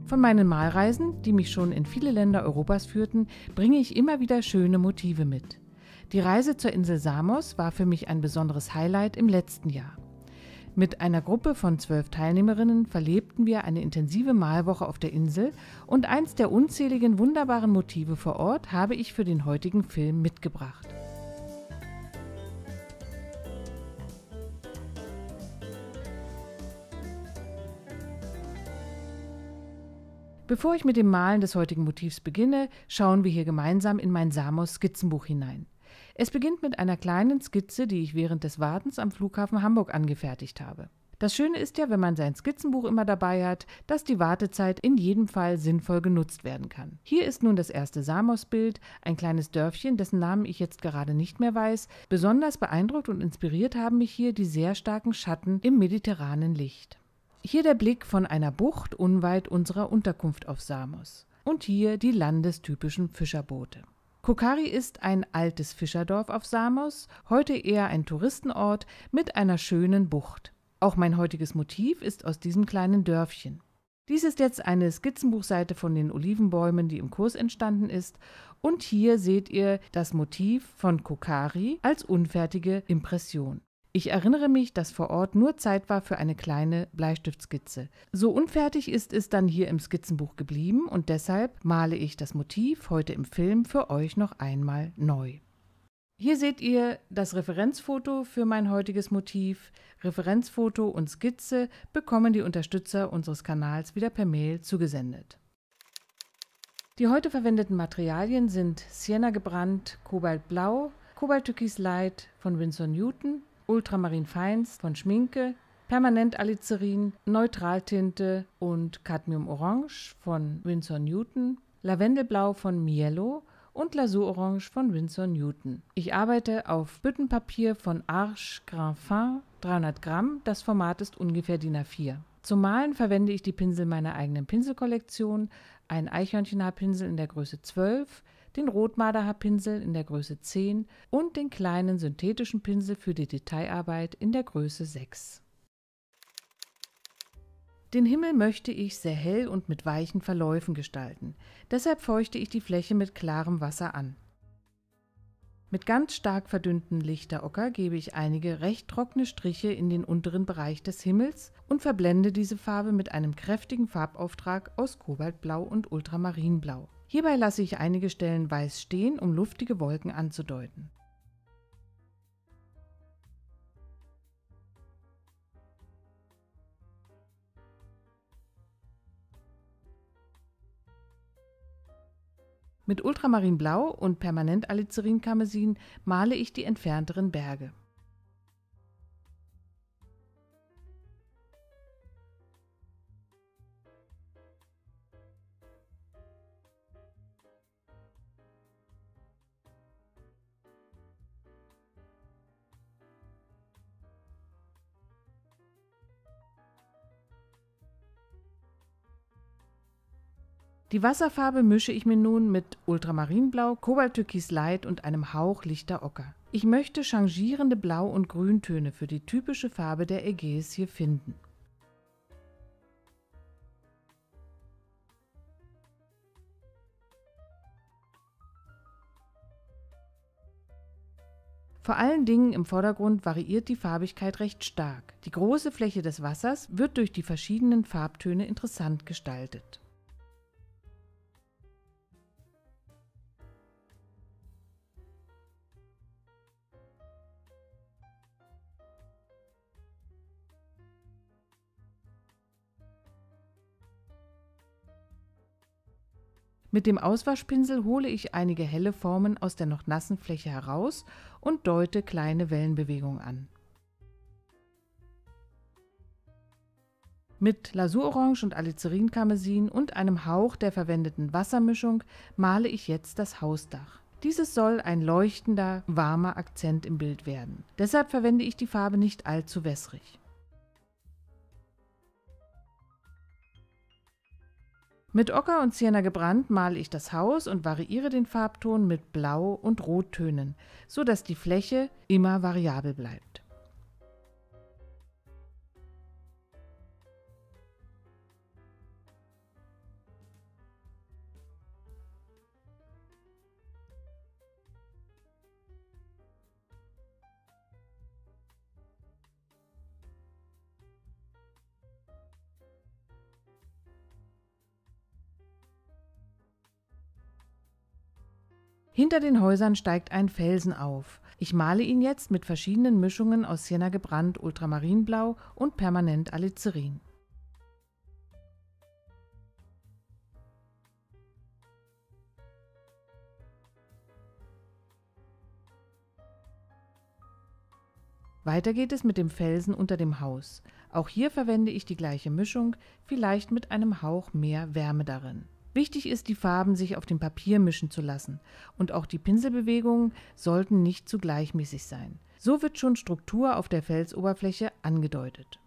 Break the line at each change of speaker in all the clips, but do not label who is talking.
Von meinen Malreisen, die mich schon in viele Länder Europas führten, bringe ich immer wieder schöne Motive mit. Die Reise zur Insel Samos war für mich ein besonderes Highlight im letzten Jahr. Mit einer Gruppe von 12 Teilnehmerinnen verlebten wir eine intensive Malwoche auf der Insel und eins der unzähligen wunderbaren Motive vor Ort habe ich für den heutigen Film mitgebracht. Bevor ich mit dem Malen des heutigen Motivs beginne, schauen wir hier gemeinsam in mein Samos-Skizzenbuch hinein. Es beginnt mit einer kleinen Skizze, die ich während des Wartens am Flughafen Hamburg angefertigt habe. Das Schöne ist ja, wenn man sein Skizzenbuch immer dabei hat, dass die Wartezeit in jedem Fall sinnvoll genutzt werden kann. Hier ist nun das erste Samos-Bild, ein kleines Dörfchen, dessen Namen ich jetzt gerade nicht mehr weiß. Besonders beeindruckt und inspiriert haben mich hier die sehr starken Schatten im mediterranen Licht. Hier der Blick von einer Bucht unweit unserer Unterkunft auf Samos. Und hier die landestypischen Fischerboote. Kokari ist ein altes Fischerdorf auf Samos, heute eher ein Touristenort mit einer schönen Bucht. Auch mein heutiges Motiv ist aus diesem kleinen Dörfchen. Dies ist jetzt eine Skizzenbuchseite von den Olivenbäumen, die im Kurs entstanden ist. Und hier seht ihr das Motiv von Kokari als unfertige Impression. Ich erinnere mich, dass vor Ort nur Zeit war für eine kleine Bleistiftskizze. So unfertig ist es dann hier im Skizzenbuch geblieben und deshalb male ich das Motiv heute im Film für euch noch einmal neu. Hier seht ihr das Referenzfoto für mein heutiges Motiv. Referenzfoto und Skizze bekommen die Unterstützer unseres Kanals wieder per Mail zugesendet. Die heute verwendeten Materialien sind Sienna gebrannt, Kobaltblau, Kobalttürkis Light von Winsor Newton, Ultramarin Fines von Schminke, Permanentalicerin, Neutraltinte und Cadmium Orange von Winsor Newton, Lavendelblau von Mielo und Lasurorange von Winsor Newton. Ich arbeite auf Büttenpapier von Arches Grain 300 Gramm, das Format ist ungefähr DIN A4. Zum Malen verwende ich die Pinsel meiner eigenen Pinselkollektion, einen Eichhörnchenhaarpinsel in der Größe 12, den Rotmarderhaarpinsel in der Größe 10 und den kleinen synthetischen Pinsel für die Detailarbeit in der Größe 6. Den Himmel möchte ich sehr hell und mit weichen Verläufen gestalten, deshalb feuchte ich die Fläche mit klarem Wasser an. Mit ganz stark verdünnten Lichterocker gebe ich einige recht trockene Striche in den unteren Bereich des Himmels und verblende diese Farbe mit einem kräftigen Farbauftrag aus Kobaltblau und Ultramarinblau. Hierbei lasse ich einige Stellen weiß stehen, um luftige Wolken anzudeuten. Mit Ultramarinblau und Permanentalicerin-Karmesin male ich die entfernteren Berge. Die Wasserfarbe mische ich mir nun mit Ultramarinblau, Kobalttürkis Light und einem Hauch lichter Ocker. Ich möchte changierende Blau- und Grüntöne für die typische Farbe der Ägäis hier finden. Vor allen Dingen im Vordergrund variiert die Farbigkeit recht stark. Die große Fläche des Wassers wird durch die verschiedenen Farbtöne interessant gestaltet. Mit dem Auswaschpinsel hole ich einige helle Formen aus der noch nassen Fläche heraus und deute kleine Wellenbewegungen an. Mit Lasurorange und Alicerin-Karmesin und einem Hauch der verwendeten Wassermischung male ich jetzt das Hausdach. Dieses soll ein leuchtender, warmer Akzent im Bild werden. Deshalb verwende ich die Farbe nicht allzu wässrig. Mit Ocker und Sienna gebrannt male ich das Haus und variiere den Farbton mit Blau- und Rottönen, so dass die Fläche immer variabel bleibt. Hinter den Häusern steigt ein Felsen auf. Ich male ihn jetzt mit verschiedenen Mischungen aus Sienna gebrannt, Ultramarinblau und Permanent Alizarin. Weiter geht es mit dem Felsen unter dem Haus. Auch hier verwende ich die gleiche Mischung, vielleicht mit einem Hauch mehr Wärme darin. Wichtig ist, die Farben sich auf dem Papier mischen zu lassen und auch die Pinselbewegungen sollten nicht zu gleichmäßig sein. So wird schon Struktur auf der Felsoberfläche angedeutet.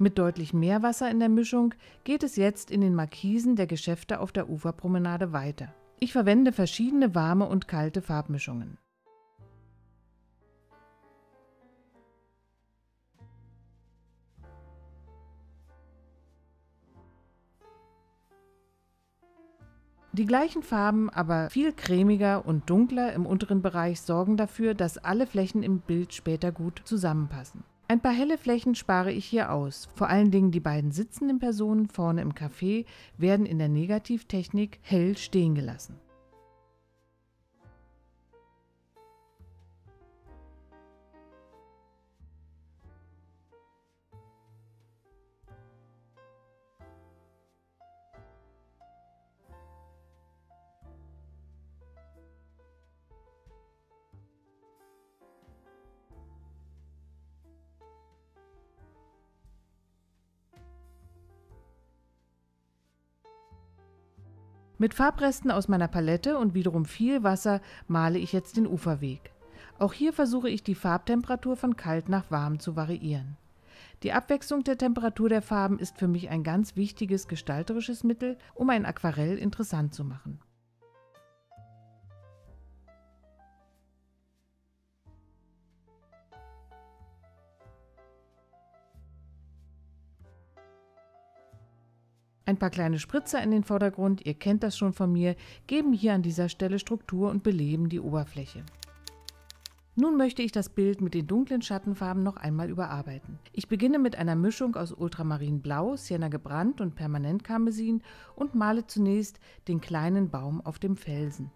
Mit deutlich mehr Wasser in der Mischung geht es jetzt in den Markisen der Geschäfte auf der Uferpromenade weiter. Ich verwende verschiedene warme und kalte Farbmischungen. Die gleichen Farben, aber viel cremiger und dunkler im unteren Bereich sorgen dafür, dass alle Flächen im Bild später gut zusammenpassen. Ein paar helle Flächen spare ich hier aus. Vor allen Dingen die beiden sitzenden Personen vorne im Café werden in der Negativtechnik hell stehen gelassen. Mit Farbresten aus meiner Palette und wiederum viel Wasser male ich jetzt den Uferweg. Auch hier versuche ich die Farbtemperatur von kalt nach warm zu variieren. Die Abwechslung der Temperatur der Farben ist für mich ein ganz wichtiges gestalterisches Mittel, um ein Aquarell interessant zu machen. Ein paar kleine Spritzer in den Vordergrund, ihr kennt das schon von mir, geben hier an dieser Stelle Struktur und beleben die Oberfläche. Nun möchte ich das Bild mit den dunklen Schattenfarben noch einmal überarbeiten. Ich beginne mit einer Mischung aus Ultramarinblau, Sienna gebrannt und Permanent Karmesin und male zunächst den kleinen Baum auf dem Felsen.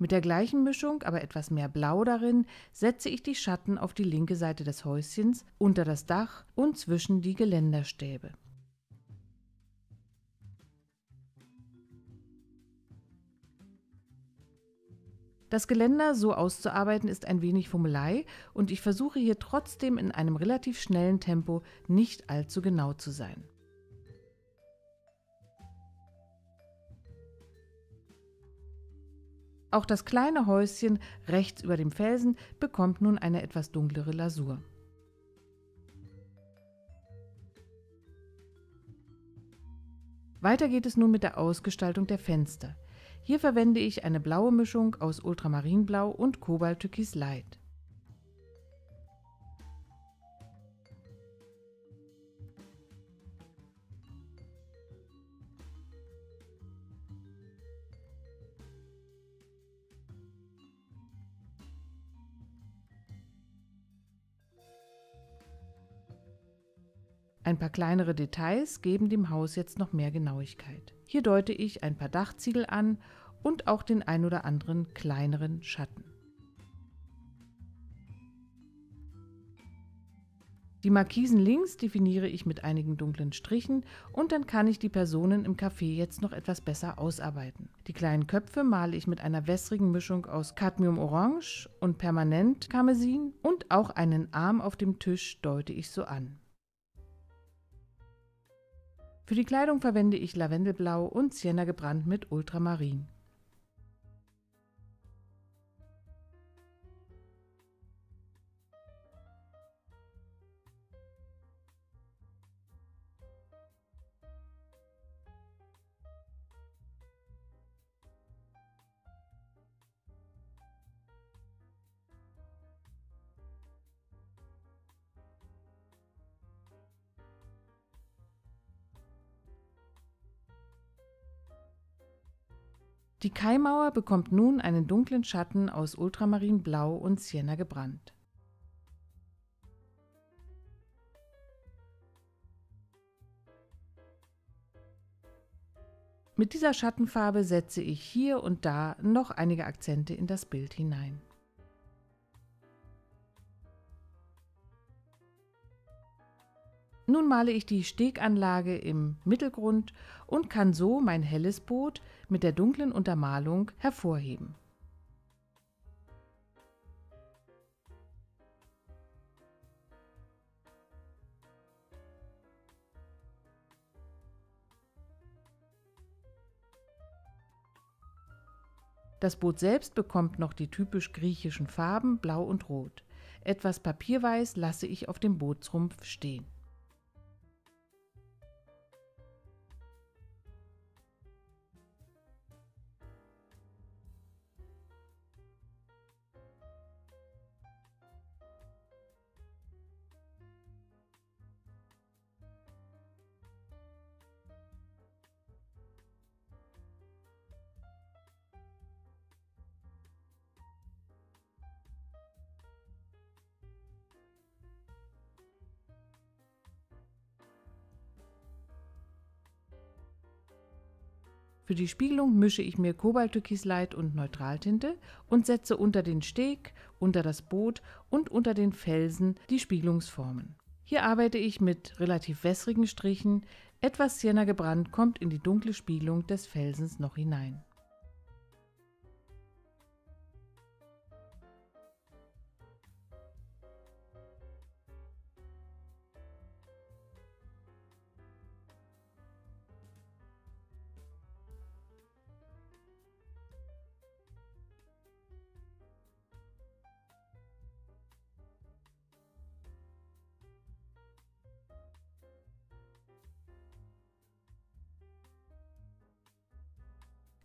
Mit der gleichen Mischung, aber etwas mehr Blau darin, setze ich die Schatten auf die linke Seite des Häuschens, unter das Dach und zwischen die Geländerstäbe. Das Geländer so auszuarbeiten ist ein wenig Fummelei und ich versuche hier trotzdem in einem relativ schnellen Tempo nicht allzu genau zu sein. Auch das kleine Häuschen rechts über dem Felsen bekommt nun eine etwas dunklere Lasur. Weiter geht es nun mit der Ausgestaltung der Fenster. Hier verwende ich eine blaue Mischung aus Ultramarinblau und Kobalt-Türkis Light. Ein paar kleinere Details geben dem Haus jetzt noch mehr Genauigkeit. Hier deute ich ein paar Dachziegel an und auch den ein oder anderen kleineren Schatten. Die Markisen links definiere ich mit einigen dunklen Strichen und dann kann ich die Personen im Café jetzt noch etwas besser ausarbeiten. Die kleinen Köpfe male ich mit einer wässrigen Mischung aus Cadmium-Orange und Permanent-Karmesin und auch einen Arm auf dem Tisch deute ich so an. Für die Kleidung verwende ich Lavendelblau und Sienna gebrannt mit Ultramarin. Die Kaimauer bekommt nun einen dunklen Schatten aus Ultramarinblau und Sienna gebrannt. Mit dieser Schattenfarbe setze ich hier und da noch einige Akzente in das Bild hinein. Nun male ich die Steganlage im Mittelgrund und kann so mein helles Boot mit der dunklen Untermalung hervorheben. Das Boot selbst bekommt noch die typisch griechischen Farben Blau und Rot. Etwas Papierweiß lasse ich auf dem Bootsrumpf stehen. Für die Spiegelung mische ich mir Kobalttürkis Light und Neutraltinte und setze unter den Steg, unter das Boot und unter den Felsen die Spiegelungsformen. Hier arbeite ich mit relativ wässrigen Strichen, etwas Sienna gebrannt kommt in die dunkle Spiegelung des Felsens noch hinein.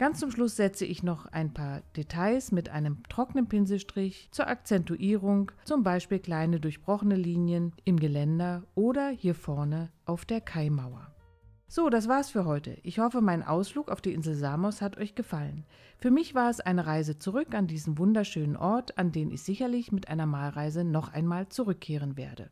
Ganz zum Schluss setze ich noch ein paar Details mit einem trockenen Pinselstrich zur Akzentuierung, zum Beispiel kleine durchbrochene Linien im Geländer oder hier vorne auf der Kaimauer. So, das war's für heute. Ich hoffe, mein Ausflug auf die Insel Samos hat euch gefallen. Für mich war es eine Reise zurück an diesen wunderschönen Ort, an den ich sicherlich mit einer Malreise noch einmal zurückkehren werde.